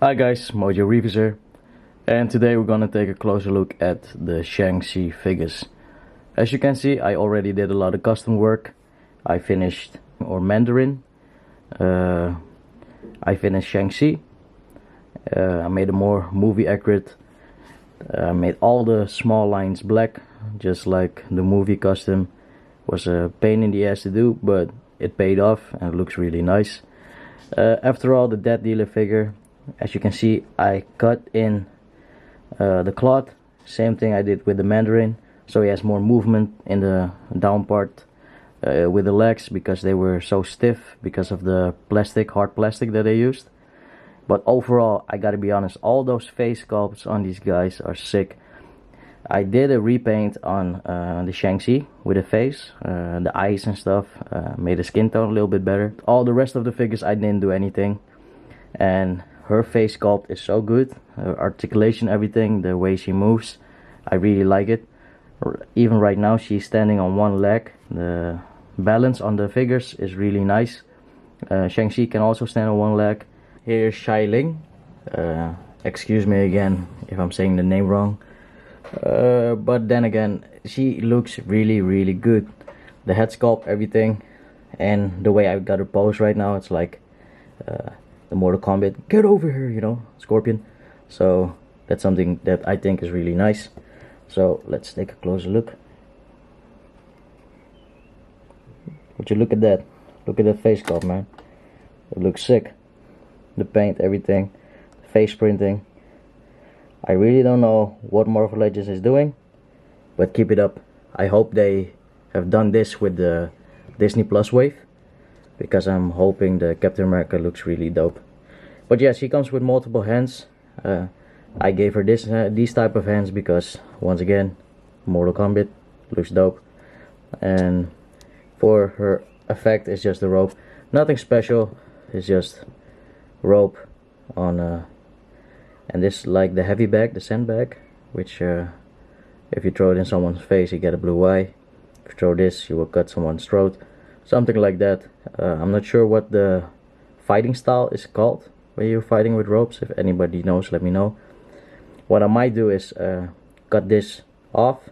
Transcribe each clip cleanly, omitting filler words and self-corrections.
Hi guys, Mojo Reviews here, and today we're gonna take a closer look at the Shang figures. As you can see, I already did a lot of custom work. I finished Mandarin, I finished Shang. I made a more movie accurate. I made all the small lines black, just like the movie custom. Was a pain in the ass to do, but it paid off and it looks really nice. After all, the Dead Dealer figure, as you can see, I cut in the cloth, same thing I did with the Mandarin, so he has more movement in the down part with the legs, because they were so stiff because of the hard plastic that they used. But overall, I gotta be honest, all those face sculpts on these guys are sick. I did a repaint on the Shang-Chi with the face, the eyes and stuff, made the skin tone a little bit better. All the rest of the figures I didn't do anything, and her face sculpt is so good, her articulation, everything, the way she moves, I really like it. Even right now she's standing on one leg, the balance on the figures is really nice. Shang-Chi can also stand on one leg. Here's Xialing, excuse me again if I'm saying the name wrong, but then again, she looks really good. The head sculpt, everything, and the way I got her pose right now, it's like the Mortal Kombat, get over here, you know, Scorpion. So that's something that I think is really nice. So let's take a closer look. Would you look at that? Look at that face sculpt, man. It looks sick. The paint, everything, face printing. I really don't know what Marvel Legends is doing, but keep it up. I hope they have done this with the Disney Plus wave, because I'm hoping the Captain America looks really dope. But yeah, she comes with multiple hands. I gave her these type of hands because, once again, Mortal Kombat looks dope. And for her effect, it's just the rope, nothing special. It's just rope on and this, like the heavy bag, the sandbag, which if you throw it in someone's face, you get a blue eye. If you throw this, you will cut someone's throat, something like that. I'm not sure what the fighting style is called when you're fighting with ropes. If anybody knows, let me know. What I might do is cut this off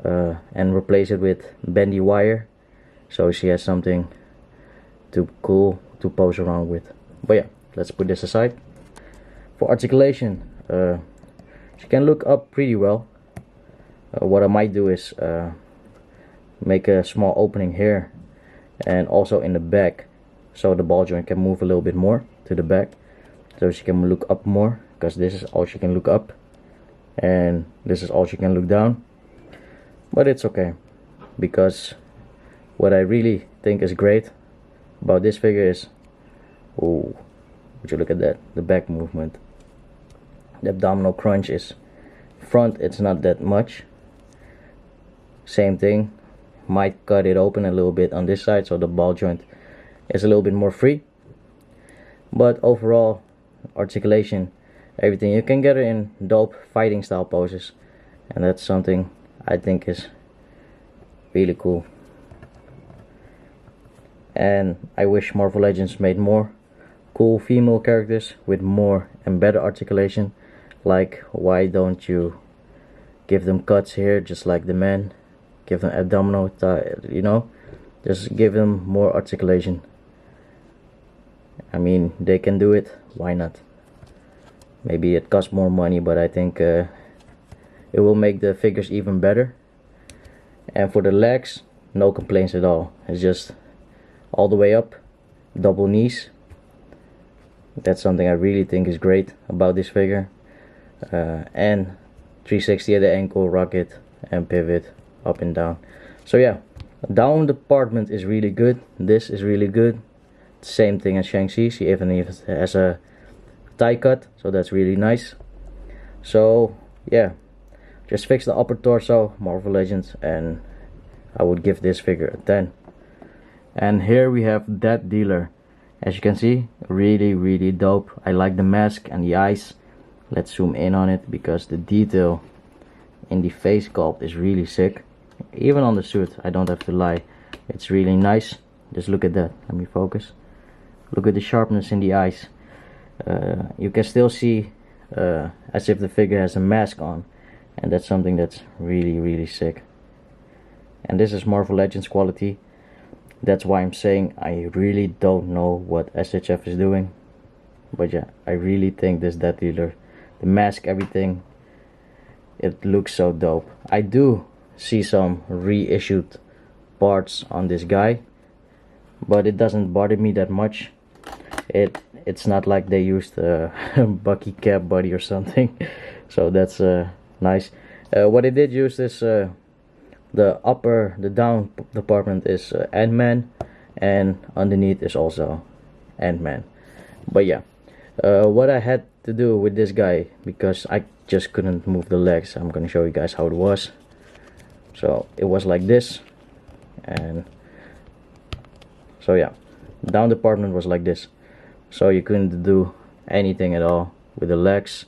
and replace it with bendy wire, so she has something cool to pose around with. But yeah, let's put this aside. For articulation, she can look up pretty well. What I might do is make a small opening here and also in the back, so the ball joint can move a little bit more to the back, so she can look up more, because this is all she can look up and this is all she can look down. But it's okay, because what I really think is great about this figure is, oh, would you look at that, the back movement. The abdominal crunch is front, it's not that much. Same thing, might cut it open a little bit on this side, so the ball joint is a little bit more free. But overall, articulation, everything, you can get it in dope fighting style poses, and that's something I think is really cool. And I wish Marvel Legends made more cool female characters with more and better articulation. Like, why don't you give them cuts here just like the men, give them abdominal, you know, just give them more articulation. I mean, they can do it, why not? Maybe it costs more money, but I think it will make the figures even better. And for the legs, no complaints at all. It's just all the way up, double knees. That's something I really think is great about this figure. And 360 at the ankle, rocket and pivot up and down. So yeah, down department is really good. This is really good. Same thing as Shang-Chi. She even has a tie cut, so that's really nice. So yeah, just fix the upper torso, Marvel Legends, and I would give this figure a 10. And here we have Dead Dealer. As you can see, really dope. I like the mask and the eyes. Let's zoom in on it, because the detail in the face sculpt is really sick. Even on the suit, I don't have to lie, it's really nice. Just look at that, let me focus. Look at the sharpness in the eyes. You can still see as if the figure has a mask on, and that's something that's really sick. And this is Marvel Legends quality. That's why I'm saying I really don't know what SHF is doing. But yeah, I really think this Death Dealer, the mask, everything, it looks so dope. I do see some reissued parts on this guy, but it doesn't bother me that much. It's not like they used a Bucky cap body or something. So that's nice. What they did use is the down department is Ant-Man, and underneath is also Ant-Man. But yeah, what I had to do with this guy, because I just couldn't move the legs, I'm gonna show you guys how it was. So it was like this, and so yeah, down department was like this, so you couldn't do anything at all with the legs,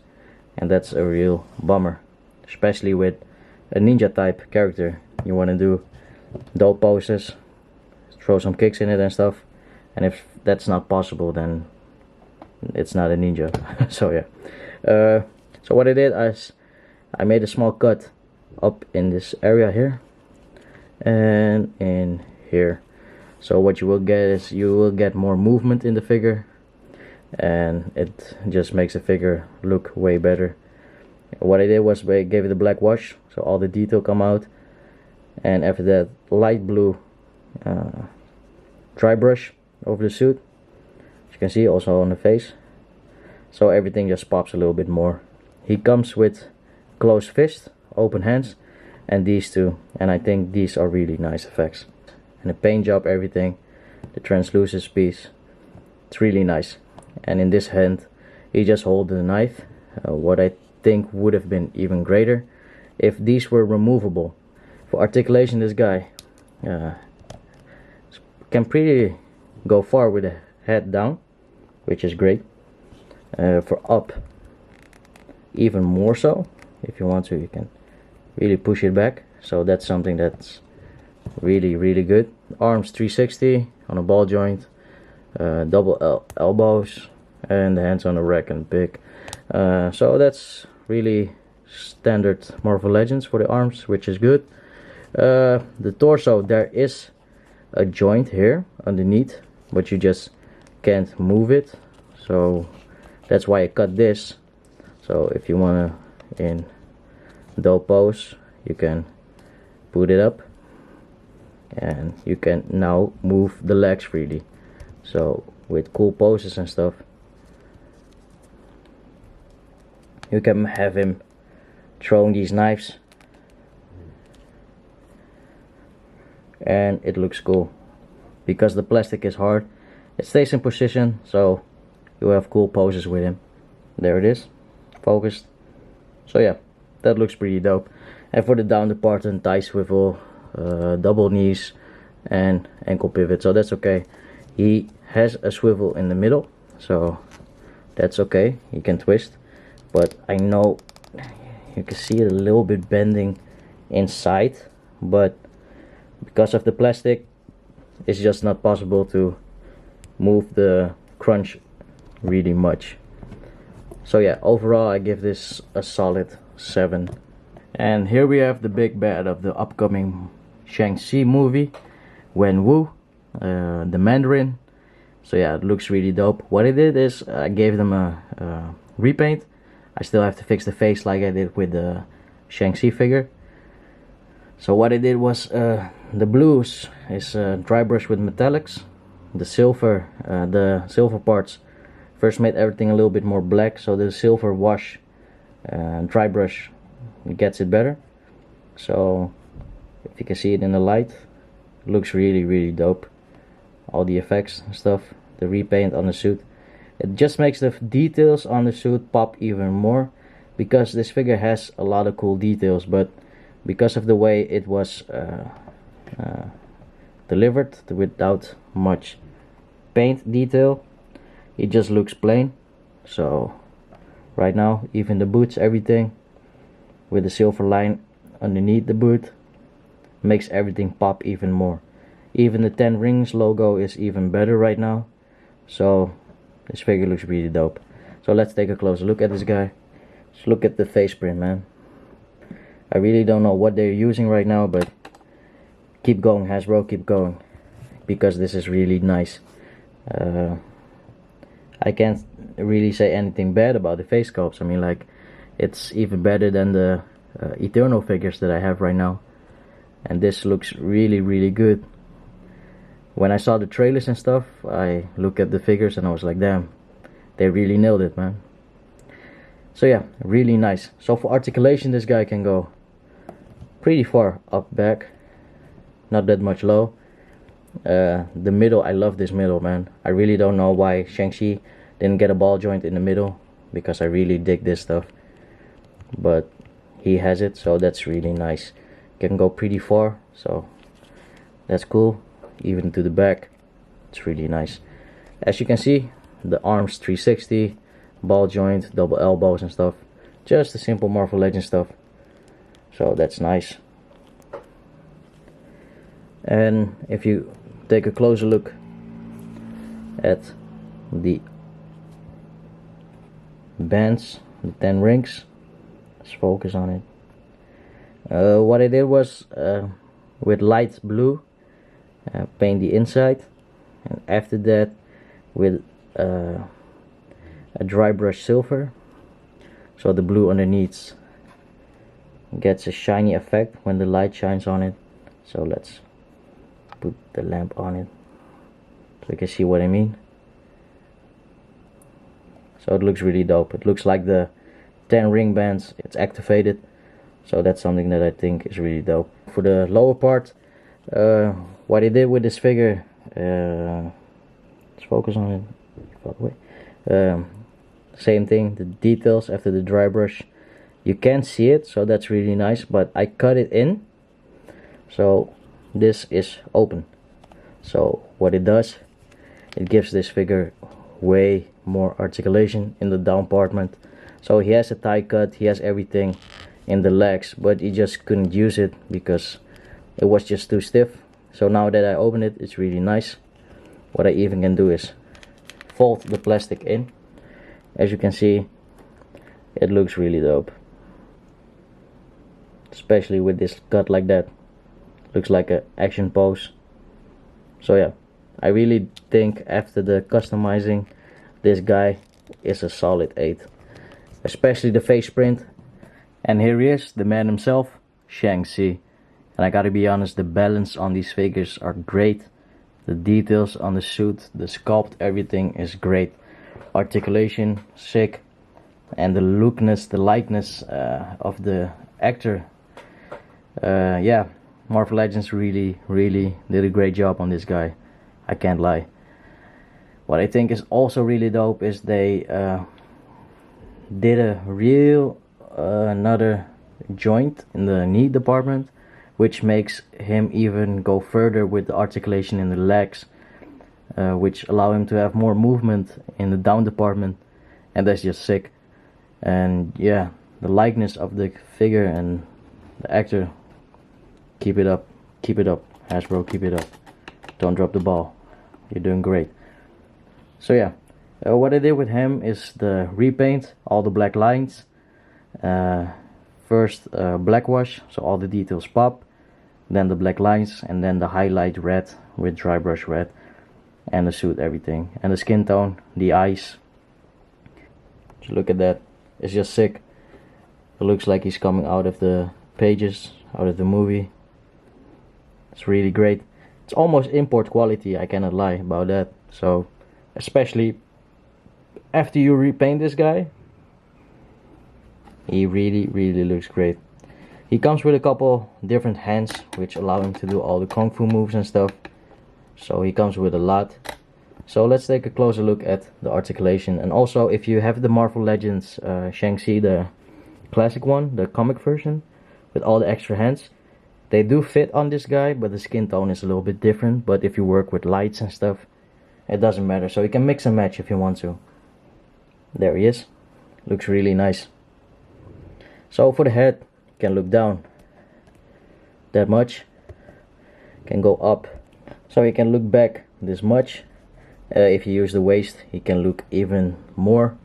and that's a real bummer, especially with a ninja type character. You want to do dope poses, throw some kicks in it and stuff, and if that's not possible, then it's not a ninja. So yeah, so what I did is I made a small cut up in this area here and in here. So what you will get is you will get more movement in the figure, and it just makes the figure look way better. What I did was I gave it a black wash, so all the detail come out, and after that light blue dry brush over the suit, as you can see, also on the face, so everything just pops a little bit more. He comes with closed fist, open hands, and these two, and I think these are really nice effects. And the paint job, everything, the translucent piece, it's really nice. And in this hand he just holds the knife. What I think would have been even greater if these were removable. For articulation, this guy can pretty go far with the head down, which is great. For up, even more so. If you want to, you can really push it back, so that's something that's really good. Arms 360 on a ball joint, double elbows, and the hands on the rack and pick. So that's really standard Marvel Legends for the arms, which is good. The torso, there is a joint here underneath, but you just can't move it, so that's why I cut this. So if you wanna in dope pose, you can put it up, and you can now move the legs freely. So with cool poses and stuff, you can have him throwing these knives, and it looks cool. Because the plastic is hard, it stays in position, so you have cool poses with him. There it is, focused. So yeah, that looks pretty dope. And for the down department, thigh swivel, double knees, and ankle pivot, so that's okay. He has a swivel in the middle, so that's okay, he can twist. But I know you can see it a little bit bending inside, but because of the plastic, it's just not possible to move the crunch really much. So yeah, overall I give this a solid 7. And here we have the big bad of the upcoming Shang movie, Wenwu, the Mandarin. So yeah, it looks really dope. What I did is I gave them a repaint. I still have to fix the face like I did with the Shang figure. So what I did was the blues is dry brush with metallics. The silver parts, first made everything a little bit more black, so the silver wash dry brush gets it better. So if you can see it in the light, it looks really dope. All the effects and stuff, the repaint on the suit, it just makes the details on the suit pop even more, because this figure has a lot of cool details, but because of the way it was delivered without much paint detail, it just looks plain. So right now, even the boots, everything with the silver line underneath the boot makes everything pop even more. Even the 10 rings logo is even better right now. So this figure looks really dope. So let's take a closer look at this guy. Just look at the face print, man. I really don't know what they're using right now, but keep going, Hasbro, keep going, because this is really nice. I can't really say anything bad about the face sculpts. I mean, like, it's even better than the Eternal figures that I have right now, and this looks really, really good. When I saw the trailers and stuff, I looked at the figures and I was like, damn, they really nailed it, man. So yeah, really nice. So for articulation, this guy can go pretty far up back, not that much low. The middle, I love this middle, man. I really don't know why Shang-Chi didn't get a ball joint in the middle, because I really dig this stuff, but he has it, so that's really nice. Can go pretty far, so that's cool. Even to the back, it's really nice. As you can see, the arms 360, ball joint, double elbows and stuff. Just the simple Marvel Legends stuff, so that's nice. And if you take a closer look at the bands, the 10 rings, let's focus on it. What I did was with light blue paint the inside, and after that with a dry brush silver, so the blue underneath gets a shiny effect when the light shines on it. So let's put the lamp on it so you can see what I mean. So it looks really dope. It looks like the 10 ring bands, it's activated, so that's something that I think is really dope. For the lower part, what I did with this figure, let's focus on it. Same thing, the details after the dry brush, you can't see it, so that's really nice, but I cut it in, so this is open. So what it does, it gives this figure way more articulation in the down compartment. So he has a tie cut, he has everything in the legs, but he just couldn't use it because it was just too stiff. So now that I open it, it's really nice. What I even can do is fold the plastic in. As you can see, it looks really dope, especially with this cut like that. Looks like an action pose. So yeah, I really think after the customizing, this guy is a solid 8, especially the face print. And here he is, the man himself, Shang-Chi. And I gotta be honest, the balance on these figures are great. The details on the suit, the sculpt, everything is great. Articulation, sick. And the lookness, the likeness of the actor. Yeah, Marvel Legends really did a great job on this guy. I can't lie. What I think is also really dope is they did a real another joint in the knee department, which makes him even go further with the articulation in the legs, which allow him to have more movement in the down department, and that's just sick. And yeah, the likeness of the figure and the actor, keep it up, Hasbro, keep it up. Don't drop the ball, you're doing great. So yeah, what I did with him is the repaint, all the black lines. First black wash, so all the details pop, then the black lines, and then the highlight red with dry brush red, and the suit, everything, and the skin tone, the eyes. Just look at that, it's just sick. It looks like he's coming out of the pages, out of the movie. It's really great. It's almost import quality, I cannot lie about that. So especially after you repaint this guy, he really looks great. He comes with a couple different hands which allow him to do all the kung fu moves and stuff, so he comes with a lot. So let's take a closer look at the articulation. And also, if you have the Marvel Legends Shang-Chi, the classic one, the comic version with all the extra hands, they do fit on this guy, but the skin tone is a little bit different. But if you work with lights and stuff, it doesn't matter, so you can mix and match if you want to. There he is, looks really nice. So for the head, you can look down that much, can go up, so you can look back this much. If you use the waist, you can look even more.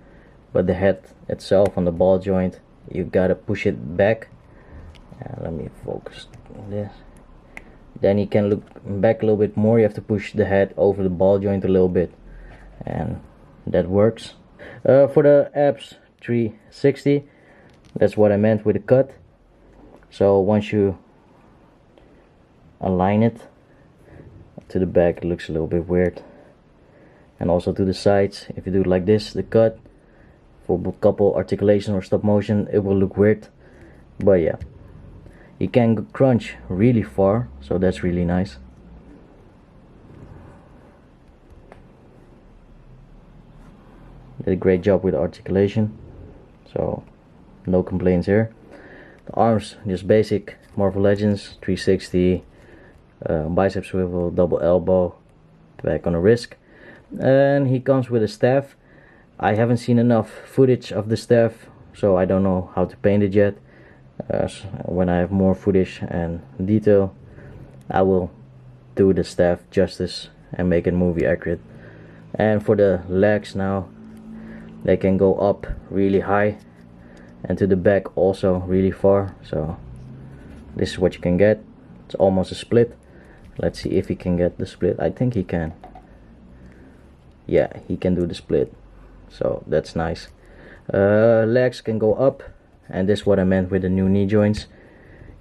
but the head itself on the ball joint, you gotta push it back. Let me focus on this. Then you can look back a little bit more. You have to push the head over the ball joint a little bit, and that works. For the abs 360, that's what I meant with the cut. So once you align it to the back, it looks a little bit weird, and also to the sides. If you do it like this, the cut, for a couple articulation or stop motion, it will look weird. But yeah, you can crunch really far, so that's really nice. Did a great job with articulation, so no complaints here. The arms, just basic Marvel Legends 360, bicep swivel, double elbow, back on the wrist. And he comes with a staff. I haven't seen enough footage of the staff, so I don't know how to paint it yet. When I have more footage and detail, I will do the staff justice and make it movie accurate. And for the legs now, they can go up really high and to the back also really far. So this is what you can get. It's almost a split. Let's see if he can get the split. I think he can. Yeah, he can do the split, so that's nice. Legs can go up, and this is what I meant with the new knee joints.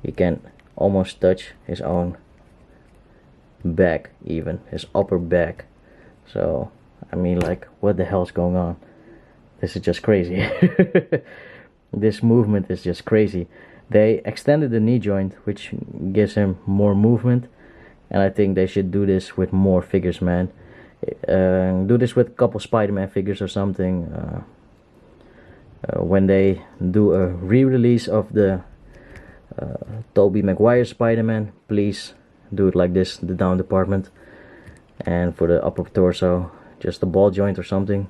He can almost touch his own back, even his upper back. So I mean, like, what the hell's going on? This is just crazy. This movement is just crazy. They extended the knee joint, which gives him more movement, and I think they should do this with more figures, man. Do this with a couple Spider-Man figures or something. When they do a re-release of the Tobey Maguire Spider-Man, please do it like this, the down department. And for the upper torso, just a ball joint or something.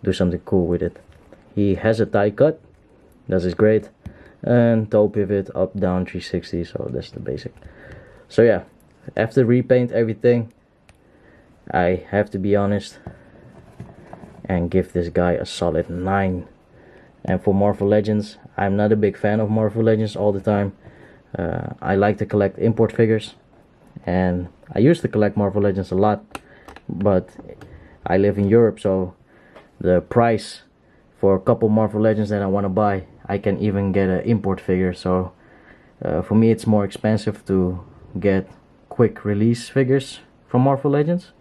Do something cool with it. He has a tie cut, that is great, and toe pivot up down 360, so that's the basic. So yeah, after repaint everything, I have to be honest and give this guy a solid 9. And for Marvel Legends, I'm not a big fan of Marvel Legends all the time. I like to collect import figures, and I used to collect Marvel Legends a lot, but I live in Europe, so the price for a couple Marvel Legends that I want to buy, I can even get an import figure. So for me, it's more expensive to get quick release figures from Marvel Legends.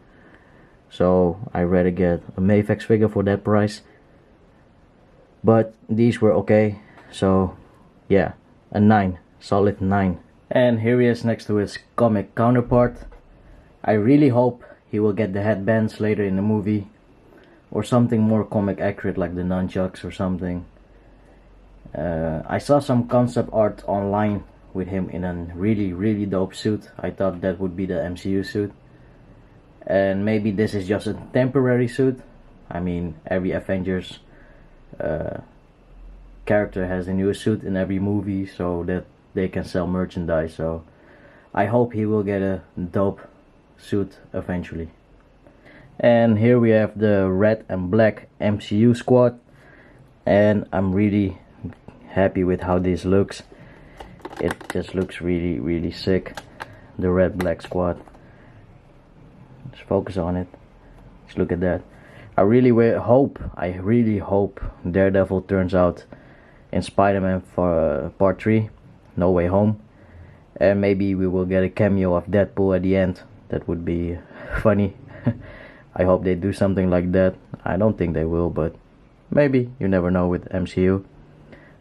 So I rather get a Mayvex figure for that price. But these were okay, so yeah, a 9, solid 9. And here he is next to his comic counterpart. I really hope he will get the headbands later in the movie, or something more comic accurate like the nunchucks or something. I saw some concept art online with him in a really dope suit. I thought that would be the MCU suit, and maybe this is just a temporary suit. I mean, every Avengers character has a new suit in every movie so that they can sell merchandise. So I hope he will get a dope suit eventually. And here we have the red and black MCU squad, and I'm really happy with how this looks. It just looks really sick, the red black squad. Just focus on it, just look at that. I really hope Daredevil turns out in Spider-Man for part 3, No Way Home, and maybe we will get a cameo of Deadpool at the end. That would be funny. I hope they do something like that. I don't think they will, but maybe, you never know with MCU.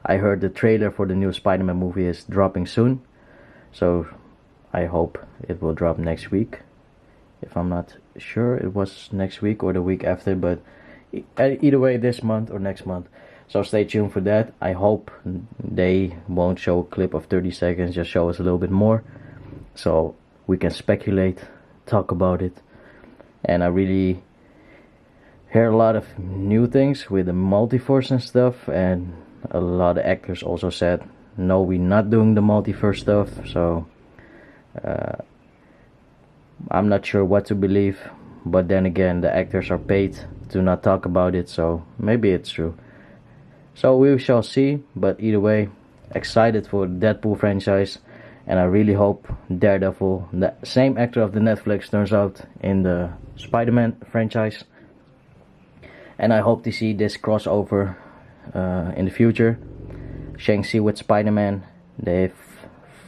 I heard the trailer for the new Spider-Man movie is dropping soon, so I hope it will drop next week. If I'm not sure, it was next week or the week after, but either way, this month or next month. So stay tuned for that. I hope they won't show a clip of 30 seconds, just show us a little bit more, so we can speculate, talk about it. And I really hear a lot of new things with the multiverse and stuff, and a lot of actors also said, no, we're not doing the multiverse stuff. So I'm not sure what to believe, but then again, the actors are paid to not talk about it, so maybe it's true. So we shall see, but either way, excited for Deadpool franchise, and I really hope Daredevil, the same actor of the Netflix, turns out in the Spider-Man franchise. And I hope to see this crossover in the future. Shang with Spider-Man, they've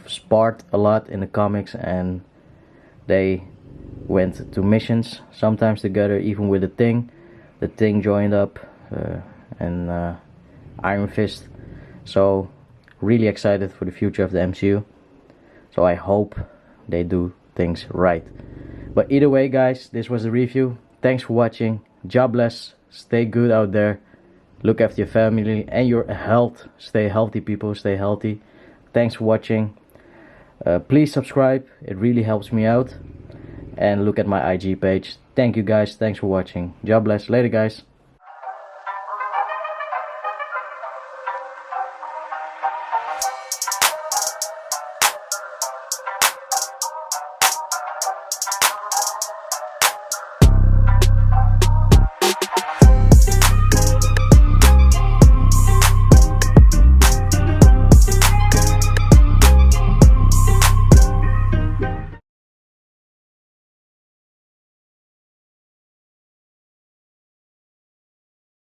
sparred a lot in the comics, and they went to missions sometimes together, even with the Thing. The Thing joined up, and Iron Fist. So really excited for the future of the MCU. So I hope they do things right. But either way, guys, this was the review. Thanks for watching. JahBless. Stay good out there. Look after your family and your health. Stay healthy, people. Stay healthy. Thanks for watching. Please subscribe. It really helps me out. And look at my IG page. Thank you, guys. Thanks for watching. JahBless. Later, guys.